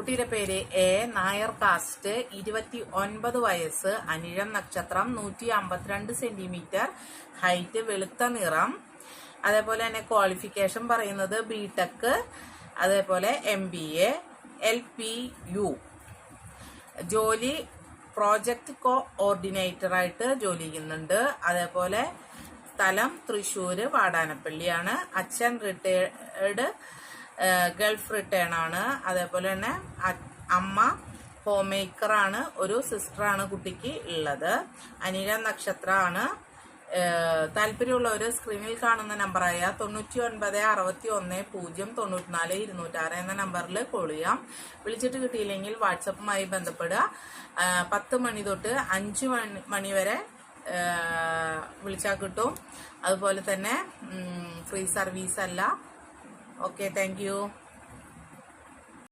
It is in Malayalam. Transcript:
കുട്ടിയുടെ പേര് എ. നായർ. കാസ്റ്റ് 29 വയസ്സ്. അനിഴം നക്ഷത്രം. 152 സെന്റിമീറ്റർ ഹൈറ്റ്. വെളുത്ത നിറം. അതേപോലെ തന്നെ ക്വാളിഫിക്കേഷൻ പറയുന്നത് ബിടെക്, അതേപോലെ MBA, LPU. ജോലി പ്രോജക്റ്റ് കോഓർഡിനേറ്ററായിട്ട് ജോലി ചെയ്യുന്നുണ്ട്. അതേപോലെ സ്ഥലം തൃശ്ശൂര് വാടാനപ്പള്ളിയാണ്. അച്ഛൻ റിട്ടയേർഡ് ഗൾഫ് റിട്ടേൺ ആണ്. അതേപോലെ തന്നെ അമ്മ ഹോം മേക്കറാണ്. ഒരു സിസ്റ്ററാണ് കുട്ടിക്ക് ഉള്ളത്. അനിഴ നക്ഷത്രമാണ്. താല്പര്യമുള്ളവർ സ്ക്രീനിൽ കാണുന്ന നമ്പറായ 9961 094 206 എന്ന നമ്പറിൽ കോൾ ചെയ്യാം. വിളിച്ചിട്ട് കിട്ടിയില്ലെങ്കിൽ വാട്സപ്പുമായി ബന്ധപ്പെടുക. 10 മണി തൊട്ട് 5 മണി വരെ വിളിച്ചാൽ കിട്ടും. അതുപോലെ തന്നെ ഫ്രീ സർവീസ് അല്ല. Okay, thank you.